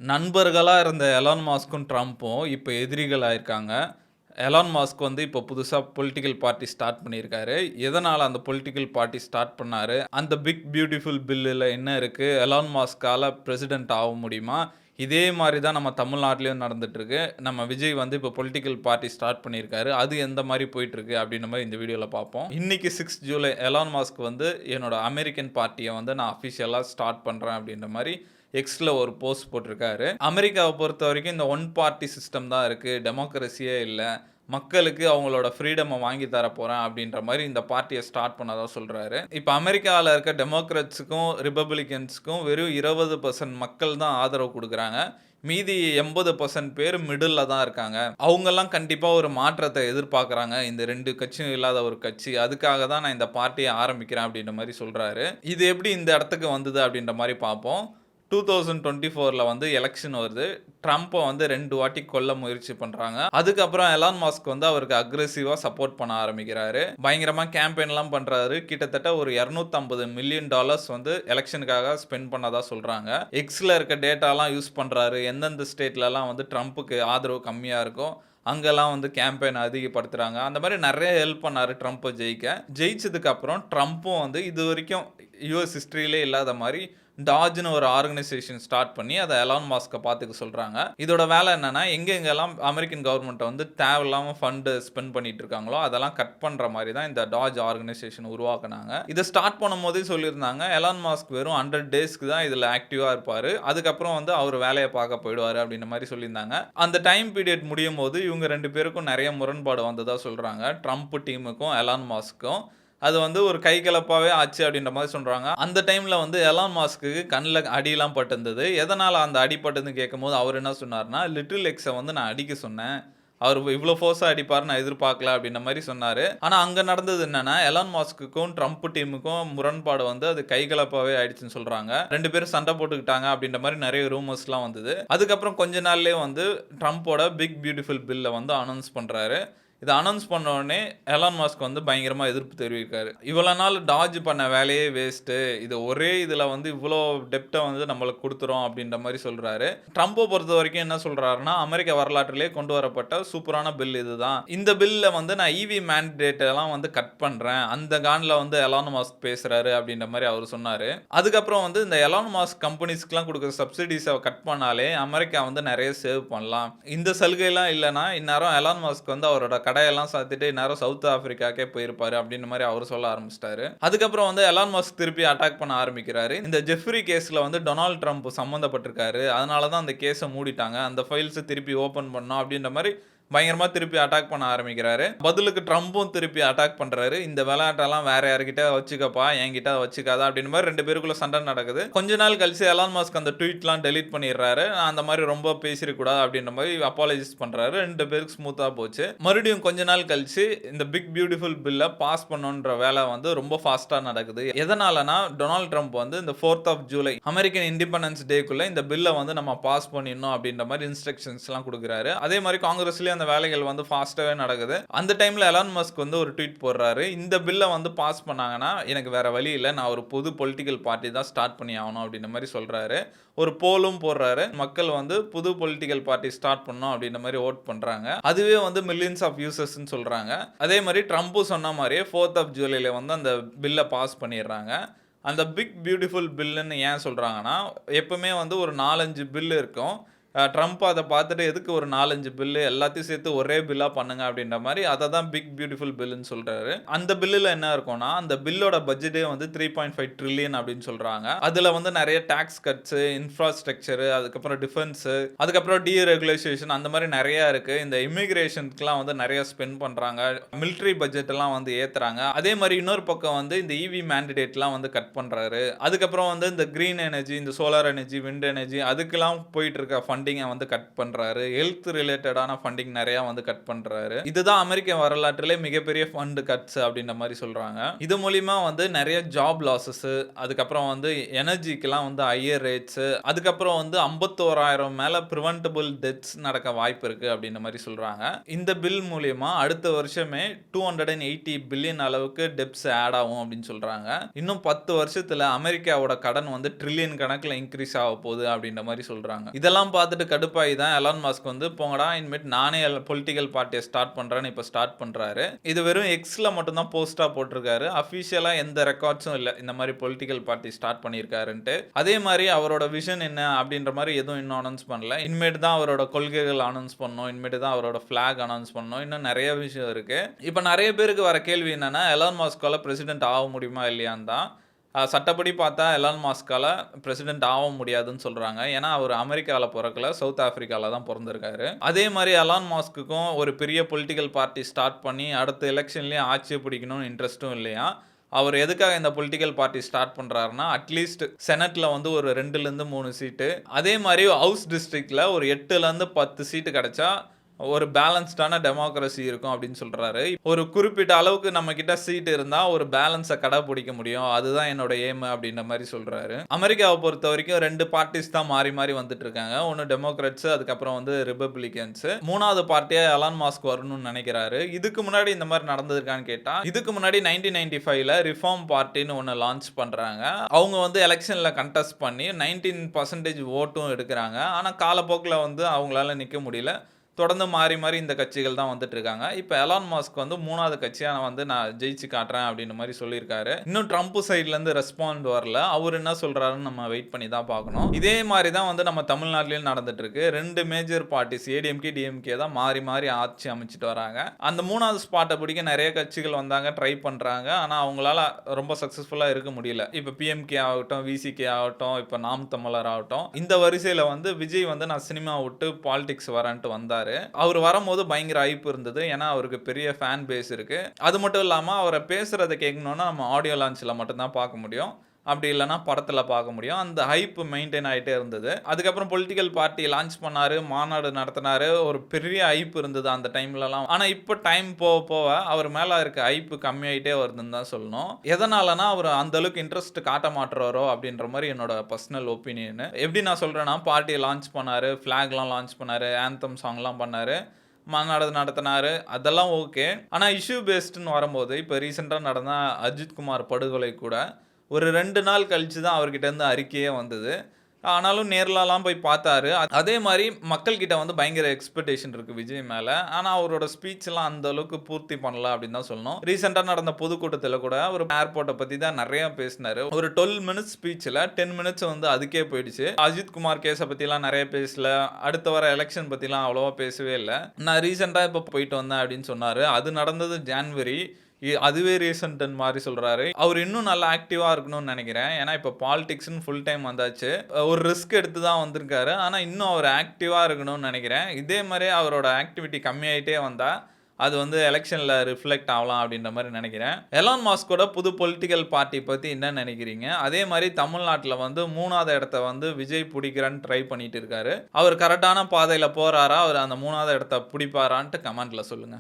நண்பர்களா இருந்த எலான் மாஸ்க்கும், ட்ரம்ப்பும் இப்ப எதிரிகள் ஆயிருக்காங்க. எலான் மாஸ்க் வந்து இப்போ புதுசா பொலிட்டிக்கல் பார்ட்டி ஸ்டார்ட் பண்ணியிருக்காரு. எதனால அந்த பொலிட்டிக்கல் பார்ட்டி ஸ்டார்ட் பண்ணாரு? அந்த பிக் பியூட்டிஃபுல் பில்லுல என்ன இருக்கு? எலான் மாஸ்க்கால பிரசிடென்ட் ஆக முடியுமா? இதே மாரி தான் நம்ம தமிழ்நாட்டிலயும் நடந்துட்டுருக்கு. நம்ம விஜய் வந்து இப்போ பொலிட்டிக்கல் பார்ட்டி ஸ்டார்ட் பண்ணியிருக்காரு. அது எந்த மாரி போயிட்டுருக்கு? அப்படின்ற மாரி இந்த வீடியோல பார்ப்போம். இன்னைக்கு 6 ஜூலை எலான் மாஸ்க் வந்து என்னோட அமெரிக்கன் பார்ட்டிய வந்து நான் அஃபிஷியலா ஸ்டார்ட் பண்றேன் அப்படின்ற மாரி எக்ஸ்ல ஒரு போஸ்ட் போட்டிருக்காரு. அமெரிக்காவ பொறுத்தவரைக்கும் இந்த ஒன் பார்ட்டி சிஸ்டம் தான் இருக்கு. டெமோக்ரஸியே இல்ல. மக்களுக்கு அவங்களோட ஃப்ரீடம வாங்கி தரப் போறேன் அப்படின்ற மாரி இந்த பார்ட்டிய ஸ்டார்ட் பண்ணதா சொல்றாரு. இப்ப அமெரிக்கால இருக்க டெமோக்ராட்ஸ்க்கும், ரிபப்ளிகன்ஸ்க்கும் வெறும் 20% மக்கள் தான் ஆதரவு குடுக்குறாங்க. மீதி 80% பேர் மிடில்ல தான் இருக்காங்க. அவங்கலாம் கண்டிப்பா ஒரு மாற்றத்த எதிர்பார்க்குறாங்க. இந்த 2 கட்சியும் இல்லாத ஒரு கட்சி. அதுக்காக தான் நான் இந்த பார்ட்டிய ஆரம்பிக்கிறேன் அப்படின்ற மாரி சொல்றாரு. இது எப்படி இந்த இடத்துக்கு வந்தது அப்படின்ற மாரி பார்ப்போம். 2024ல வந்து எலக்ஷன் வருது. ட்ரம்ப்ப வந்து 2 வாட்டி கொல்ல முயற்சி பண்றாங்க. அதுக்கப்புறம் எலான் மாஸ்க் வந்து அவருக்கு அக்ரெசிவா சப்போர்ட் பண்ண ஆரம்பிக்கிறாரு. பயங்கரமா கேம்பெயின்லாம் பண்றாரு. கிட்டத்தட்ட ஒரு $250 மில்லியன் வந்து எலக்ஷனுக்காக ஸ்பெண்ட் பண்ணதா சொல்றாங்க. எக்ஸ்ல இருக்க டேட்டாலாம் யூஸ் பண்றாரு. எந்தெந்த ஸ்டேட்லலாம் வந்து ட்ரம்ப்புக்கு ஆதரவு கம்மியா இருக்கோ, அங்கெல்லாம் வந்து கேம்பெயின் அதிகப்படுத்துறாங்க. அந்த மாரி நெறைய ஹெல்ப் பண்ணாரு ட்ரம்ப்ப ஜெயிக்க. ஜெயிச்சதுக்கு அப்புறம் ட்ரம்ப்பும் வந்து இதுவரைக்கும் யுஎஸ் ஹிஸ்டரியிலே இல்லாத மாரி டாஜ்ன்னு ஒரு ஆர்கனைசேஷன் ஸ்டார்ட் பண்ணி அத எலான் மாஸ்க்க பாத்துக்க சொல்றாங்க. இதோட வேலை என்னன்னா, எங்கெங்கெல்லாம் அமெரிக்கன் கவர்ன்மெண்ட் வந்து தேவையில்லாம ஃபண்ட் ஸ்பெண்ட் பண்ணிட்டு இருக்காங்களோ, அதெல்லாம் கட் பண்ற மாரி தான் இந்த டாஜ் ஆர்கனைசேஷன் உருவாக்குனாங்க. இத ஸ்டார்ட் பண்ணும்போதே சொல்லியிருந்தாங்க, எலான் மாஸ்க் வெறும் 100 டேஸ்க்கு தான் இதுல ஆக்டிவா இருப்பாரு. அதுக்கப்புறம் வந்து அவர் வேலைய பாக்க போயிடுவாரு அப்படின்ற மாரி சொல்லியிருந்தாங்க. அந்த டைம் பீரியட் முடியும்போது இவங்க 2 பேருக்கும் நெறைய முரண்பாடு வந்ததா சொல்றாங்க. ட்ரம்ப் டீமுக்கும், எலான் மாஸ்க்கும். அது வந்து ஒரு கை கலப்பாவே ஆச்சு அப்படின்ற மாரி சொல்றாங்க. அந்த டைம்ல வந்து எலான் மாஸ்க்குக்கு கண்ல அடிலாம் பட்டிருந்தது. எதனால அந்த அடி பட்டதுன்னு கேட்கும்போது அவர் என்ன சொன்னாருன்னா, லிட்டில் எக்ஸ வந்து நான் அடிக்க சொன்னேன். அவரு இவ்ளோ ஃபோர்ஸா அடிப்பாருன்னு நான் எதிர்பார்க்கல அப்படின்ற மாரி சொன்னாரு. ஆனா அங்க நடந்தது என்னன்னா, எலான் மாஸ்க்குக்கும், ட்ரம்ப் டீமுக்கும் முரண்பாடு வந்து அது கைகலப்பாவே ஆயிடுச்சுன்னு சொல்றாங்க. 2 பேரும் சண்டை போட்டுக்கிட்டாங்க அப்படின்ற மாரி நெறைய ரூமர்ஸ்லாம் வந்தது. அதுக்கப்புறம் கொஞ்ச நாள்லயே வந்து ட்ரம்போட பிக் பியூட்டிஃபுல் பில்ல வந்து அனௌன்ஸ் பண்றாரு. இத அனௌன்ஸ் பண்ண உடனே எலான் மாஸ்க் வந்து பயங்கரமா எதிர்ப்பு தெரிவிக்கிறாரு. இவ்வளோ நாள் டாஜ் பண்ண வேலையே வேஸ்ட்டு. இது ஒரே இதுல வந்து இவ்ளோ டெப்ட்ட வந்து நம்மளுக்கு குடுத்துரும் அப்படின்ற மாரி சொல்றாரு. ட்ரம்ப பொறுத்தவரைக்கும் என்ன சொல்றாருன்னா, அமெரிக்க வரலாற்றிலேயே கொண்டு வரப்பட்ட சூப்பரான பில் இதுதான். இந்த பில்ல வந்து நான் ஈவி மேண்டேட் எல்லாம் வந்து கட் பண்றேன். அந்த கான்ல வந்து எலான் மாஸ்க் பேசுறாரு அப்படின்ற மாரி அவரு சொன்னாரு. அதுக்கப்புறம் வந்து இந்த எலான் மாஸ்க் கம்பெனிஸ்க்குலாம் குடுக்குற சப்சிடிஸ கட் பண்ணாலே அமெரிக்கா வந்து நெறைய சேவ் பண்ணலாம். இந்த சலுகைலாம் இல்லன்னா, இந்நேரம் எலான் மாஸ்க் வந்து அவரோட கடையெல்லாம் சாத்திட்டு இந்நேரம் சவுத் ஆப்பிரிக்காக்கே போயிருப்பாரு அப்படின்ற மாரி அவரு சொல்ல ஆரம்பிச்சுட்டாரு. அதுக்கப்புறம் வந்து எலான் மாஸ்க் திருப்பி அட்டாக் பண்ண ஆரம்பிக்கிறாரு. இந்த ஜெஃப்ரி கேஸ்ல வந்து டொனால்ட் ட்ரம்ப் சம்மந்தப்பட்டிருக்காரு. அதனால தான் அந்த கேஸ மூடிட்டாங்க. அந்த ஃபைல்ஸ திருப்பி ஓப்பன் பண்ணணும் அப்படின்ற மாரி பயங்கரமா திருப்பி அட்டாக் பண்ண ஆரம்பிக்கிறாரு. பதிலுக்கு ட்ரம்பும் திருப்பி அட்டாக் பண்றாரு. இந்த விளையாட்டெல்லாம் வேற யார்கிட்ட வச்சுக்கப்பா, என்கிட்ட வச்சுக்காத அப்படின்ற மாரி 2 பேருக்குள்ள சண்டை நடக்குது. கொஞ்ச நாள் கழிச்சு எலான் மாஸ்க் அந்த ட்வீட்லாம் டெலீட் பண்ணிடுறாரு. நான் அந்த மாரி ரொம்ப பேசிறக் கூடாது அப்படின்ற மாரி அப்பாலஜைஸ் பண்றாரு. 2 பேருக்கு ஸ்மூத்தா போச்சு. மறுபடியும் கொஞ்ச நாள் கழிச்சு இந்த பிக் பியூட்டிஃபுல் பில்ல பாஸ் பண்ணணுன்ற வேலை வந்து ரொம்ப ஃபாஸ்ட்டா நடக்குது. எதனாலனா டொனால்ட் ட்ரம்ப் வந்து இந்த 4th of July American independence டேக்குள்ள இந்த பில்ல வந்து நம்ம பாஸ் பண்ணிடணும் அப்படின்ற மாரி இன்ஸ்ட்ரக்ஷன்ஸ்லாம் குடுக்குறாரு. அதே மாரி காங்கிரஸ்லயும் அந்த வேலைகள் வந்து ஃபாஸ்ட்டாவே நடக்குது. அந்த டைம்ல எலான் மஸ்க் வந்து ஒரு ட்வீட் போடுறாரு. இந்த பில்ல வந்து பாஸ் பண்ணாங்கன்னா, எனக்கு வேற வழி இல்ல. நான் ஒரு புது பொலிட்டிக்கல் பார்ட்டி தான் ஸ்டார்ட் பண்ணி ஆகணும் அப்படின்ற மாரி சொல்றாரு. ஒரு போலும் போடுறாரு. மக்கள் வந்து புது பொலிட்டிக்கல் பார்ட்டி ஸ்டார்ட் பண்ணணும் அப்படின்ற மாரி வோட் பண்றாங்க. அதுவே வந்து மில்லியன்ஸ் ஆஃப் யூசர்ஸ்ன்னு சொல்றாங்க. அதே மாரி ட்ரம்பும் சொன்ன மாரியே 4th ஆஃப் ஜூலைல வந்து அந்த பில்ல பாஸ் பண்ணிடுறாங்க. அந்த பிக் பியூட்டிஃபுல் பில்லுன்னு ஏன் சொல்றாங்கன்னா, எப்பவுமே வந்து ஒரு 4, 5 பில் இருக்கும். ட்ரம்ப் அத பார்த்துட்டு எதுக்கு ஒரு 4, 5 பில்லு எல்லாத்தையும் சேர்த்து ஒரே பில்லா பண்ணுங்க அப்படின்ற மாரி அத தான் பிக் பியூட்டிஃபுல் பில்லுன்னு சொல்றாரு. அந்த பில்லுல என்ன இருக்கும்னா, அந்த பில்லோட பட்ஜெட்டே வந்து 3.5 ட்ரில்லியன் அப்படின்னு சொல்றாங்க. அதுல வந்து நெறைய டாக்ஸ் கட்ஸ், இன்ஃப்ராஸ்ட்ரக்சர், அதுக்கப்புறம் டிஃபென்ஸ், அதுக்கப்புறம் டீரெகுலைசேஷன் அந்த மாரி நெறைய இருக்கு. இந்த இமிகிரேஷன்க்குலாம் வந்து நெறைய ஸ்பெண்ட் பண்றாங்க. மிலிட்டரி பட்ஜெட் எல்லாம் வந்து ஏத்துறாங்க. அதே மாரி இன்னொரு பக்கம் வந்து இந்த ஈவி மேண்டேட்லாம் வந்து கட் பண்றாரு. அதுக்கப்புறம் வந்து இந்த கிரீன் எனர்ஜி, இந்த சோலார் எனர்ஜி, விண்ட் எனர்ஜி அதுக்கெல்லாம் போயிட்டு இருக்க ஃபண்ட் ஃபண்டிங்கை வந்து கட் பண்றாரு. ஹெல்த் ரிலேட்டடான ஃபண்டிங் நெறையா வந்து கட் பண்றாரு. இதுதான் அமெரிக்க வரலாற்றிலே மிகப்பெரிய ஃபண்ட் கட்ஸ் அப்படின்ற மாரி சொல்றாங்க. இது மூலியமா வந்து நெறைய ஜாப் லாஸஸ், அதுக்கப்புறம் வந்து எனர்ஜிக்கெல்லாம் வந்து ஹையர் ரேட்ஸ், அதுக்கப்புறம் வந்து 51,000 மேல பிரிவென்டபிள் டெத்ஸ் நடக்க வாய்ப்பு இருக்கு அப்படின்ற மாரி சொல்றாங்க. இந்த பில் மூலியமா அடுத்த வருஷமே 280 பில்லியன் அளவுக்கு டெப்ட்ஸ் ஆட் ஆகும் அப்படின்னு சொல்றாங்க. இன்னும் 10 வருஷத்துல அமெரிக்காவோட கடன் வந்து ட்ரில்லியன் கணக்குல இன்கிரீஸ் ஆக போகுது அப்படின்ற மாரி சொல்றாங்க. இதெல்லாம் பார்த்துட்டு கடுப்பாயி தான் எலான் மஸ்க் வந்து போங்கடா இனிமேட்டு நானே பொலிட்டிக்கல் பார்ட்டியை ஸ்டார்ட் பண்றேன்னு இப்ப ஸ்டார்ட் பண்றாரு. இது வெறும் எக்ஸ்ல மட்டும் தான் போஸ்டா போட்டிருக்காரு. அபிஷியலா எந்த ரெக்கார்ட்ஸும் இல்ல இந்த மாதிரி பொலிட்டிக்கல் பார்ட்டி ஸ்டார்ட் பண்ணியிருக்காருன்ட்டு. அதே மாதிரி அவரோட விஷன் என்ன அப்படின்ற மாதிரி எதுவும் இன்னும் அனௌன்ஸ் பண்ணல. இனிமேட்டு தான் அவரோட கொள்கைகள் அனௌன்ஸ் பண்ணணும். இனிமேட்டு தான் அவரோட ஃபிளாக் அனௌன்ஸ் பண்ணணும். இன்னும் நிறைய விஷயம் இருக்கு. இப்ப நிறைய பேருக்கு வர கேள்வி என்னன்னா, எலான் மஸ்கால பிரசிடென்ட் ஆக முடியுமா இல்லையான்னு தான். சட்டப்படி பார்த்தா எலான் மஸ்கால பிரசிடென்ட் ஆக முடியாதுன்னு சொல்றாங்க. ஏன்னா அவர் அமெரிக்கால பொறக்கல, சவுத் ஆப்பிரிக்கால தான் பொறந்திருக்காரு. அதே மாதிரி எலான் மஸ்க்குக்கும் ஒரு பெரிய பொலிட்டிக்கல் பார்ட்டி ஸ்டார்ட் பண்ணி அடுத்த எலெக்ஷன்லயே ஆட்சியை பிடிக்கணும்னு இன்ட்ரெஸ்ட்டும் இல்லையா. அவர் எதுக்காக இந்த பொலிட்டிக்கல் பார்ட்டி ஸ்டார்ட் பண்றாருன்னா, அட்லீஸ்ட் செனட்ல வந்து ஒரு 2லேருந்து 3 சீட்டு, அதே மாதிரி ஹவுஸ் டிஸ்ட்ரிக்ட்ல ஒரு 8லேருந்து 10 சீட்டு கிடைச்சா ஒரு பேலன்ஸ்டான டெமோக்ரஸி இருக்கும் அப்படின்னு சொல்றாரு. ஒரு குறிப்பிட்ட அளவுக்கு நம்ம கிட்ட சீட் இருந்தா ஒரு பேலன்ஸை கடைபிடிக்க முடியும். அதுதான் என்னோட எய்ம் அப்படின்ற மாதிரி சொல்றாரு. அமெரிக்காவை பொறுத்த வரைக்கும் 2 பார்ட்டிஸ் தான் மாறி மாறி வந்துட்டு இருக்காங்க. ஒன்னு டெமோக்ராட்ஸ், அதுக்கப்புறம் வந்து ரிபப்ளிகன்ஸ். 3வது பார்ட்டியா எலான் மஸ்க் வரணும்னு நினைக்கிறாரு. இதுக்கு முன்னாடி இந்த மாதிரி நடந்திருக்கான்னு கேட்டா, இதுக்கு முன்னாடி 1995ல ரிஃபார்ம் பார்ட்டின்னு ஒன்னு லான்ச் பண்றாங்க. அவங்க வந்து எலெக்ஷன்ல கண்டெஸ்ட் பண்ணி 19% ஓட்டும் எடுக்கிறாங்க. ஆனா காலப்போக்கில் வந்து அவங்களால நிக்க முடியல. தொடர்ந்து மாறி மாறி இந்த கட்சிகள் தான் வந்துட்டு இருக்காங்க. இப்ப எலான் மஸ்க் வந்து 3வது கட்சியா வந்து நான் ஜெயிச்சு காட்டுறேன் அப்படின்ற மாதிரி சொல்லியிருக்காரு. இன்னும் ட்ரம்ப் சைட்ல இருந்து ரெஸ்பாண்ட் வரல. அவர் என்ன சொல்றாருன்னு நம்ம வெயிட் பண்ணி தான் பார்க்கணும். இதே மாதிரி தான் வந்து நம்ம தமிழ்நாட்டிலயும் நடந்துட்டு இருக்கு. 2 மேஜர் பார்ட்டிஸ் ஏடிஎம்கே, டிஎம்கே தான் மாறி மாறி ஆட்சி அமைச்சிட்டு வராங்க. அந்த 3வது ஸ்பாட்டை பிடிக்க நிறைய கட்சிகள் வந்தாங்க, ட்ரை பண்றாங்க. ஆனா அவங்களால ரொம்ப சக்சஸ்ஃபுல்லா இருக்க முடியல. இப்ப பிஎம்கே ஆகட்டும், விசிகே ஆகட்டும், இப்ப நாம் தமிழர் ஆகட்டும், இந்த வரிசையில வந்து விஜய் வந்து நான் சினிமா விட்டு பாலிடிக்ஸ் வரேன்ட்டு வந்தாரு. அவர் வரும்போது பயங்கர ஹைப் இருந்தது. ஏன்னா அவருக்கு பெரிய ஃபேன் பேஸ் இருக்கு. அது மட்டும் இல்லாம அவரை பேசுறதை கேட்கணும்னா நம்ம ஆடியோ லான்ச்ல மட்டும் தான் பார்க்க முடியும். அப்படி இல்லைன்னா படத்துல பார்க்க முடியும். அந்த ஹைப் மெயின்டைன் ஆகிட்டே இருந்தது. அதுக்கப்புறம் பொலிட்டிக்கல் பார்ட்டி லான்ச் பண்ணாரு, மாநாடு நடத்தினாரு. ஒரு பெரிய ஹைப் இருந்தது அந்த டைம்லலாம். ஆனா இப்போ டைம் போக போக அவர் மேல இருக்க ஹைப் கம்மியாயிட்டே வருதுன்னு தான் சொல்லணும். எதனாலனா அவர் அந்த அளவுக்கு இன்ட்ரெஸ்ட் காட்ட மாட்டுறாரோ அப்படின்ற மாதிரி என்னோட பர்சனல் ஒப்பீனியன். எப்படி நான் சொல்றேன்னா, பார்ட்டியை லான்ச் பண்ணாரு, ஃபிளாக்லாம் லான்ச் பண்ணாரு, ஆந்தம் சாங்லாம் பண்ணாரு, மாநாடு நடத்தினாரு, அதெல்லாம் ஓகே. ஆனா இஷ்யூ பேஸ்டுன்னு வரும்போது இப்போ ரீசெண்டா நடந்த அஜித் குமார் படுகொலை கூட ஒரு 2 நாள் கழிச்சு தான் அவர்கிட்ட இருந்து அறிக்கையே வந்தது. ஆனாலும் நேர்லலாம் போய் பார்த்தாரு. அதே மாதிரி மக்கள்கிட்ட வந்து பயங்கர எக்ஸ்பெக்டேஷன் இருக்கு விஜய் மேல. ஆனா அவரோட ஸ்பீச்லாம் அந்த அளவுக்கு பூர்த்தி பண்ணல அப்படின்னு தான் சொல்லணும். ரீசெண்டா நடந்த பொதுக்கூட்டத்துல கூட ஒரு ஏர்போர்ட்டை பத்தி தான் நிறைய பேசினாரு. ஒரு 12 மினிட்ஸ் ஸ்பீச்ல 10 மினிட்ஸ் வந்து அதுக்கே போயிடுச்சு. அஜித் குமார் கேஸை பத்திலாம் நிறைய பேசல. அடுத்த வர எலெக்ஷன் பத்திலாம் அவ்வளவா பேசவே இல்லை. நான் ரீசெண்டா இப்போ போயிட்டு வந்தேன் அப்படின்னு சொன்னாரு. அது நடந்தது ஜான்வரி. அதுவே ரீசன்ட்ன்னு மாதிரி சொல்றாரு. அவர் இன்னும் நல்லா ஆக்டிவா இருக்கணும்னு நினைக்கிறேன். ஏன்னா இப்போ பாலிடிக்ஸ்னு ஃபுல் டைம் வந்தாச்சு. ஒரு ரிஸ்க் எடுத்து தான் வந்திருக்காரு. ஆனா இன்னும் அவர் ஆக்டிவா இருக்கணும்னு நினைக்கிறேன். இதே மாதிரி அவரோட ஆக்டிவிட்டி கம்மியாயிட்டே வந்தா அது வந்து எலெக்ஷன்ல ரிஃப்ளெக்ட் ஆகலாம் அப்படின்ற மாதிரி நினைக்கிறேன். எலான் மஸ்கோட புது பொலிட்டிக்கல் பார்ட்டி பத்தி என்ன நினைக்கிறீங்க? அதே மாதிரி தமிழ்நாட்டில் வந்து 3வது இடத்த வந்து விஜய் பிடிக்கிறன்னு ட்ரை பண்ணிட்டு இருக்காரு. அவர் கரெக்டான பாதையில போறாரா? அவர் அந்த 3வது இடத்த பிடிப்பாரான்ட்டு கமெண்ட்ல சொல்லுங்க.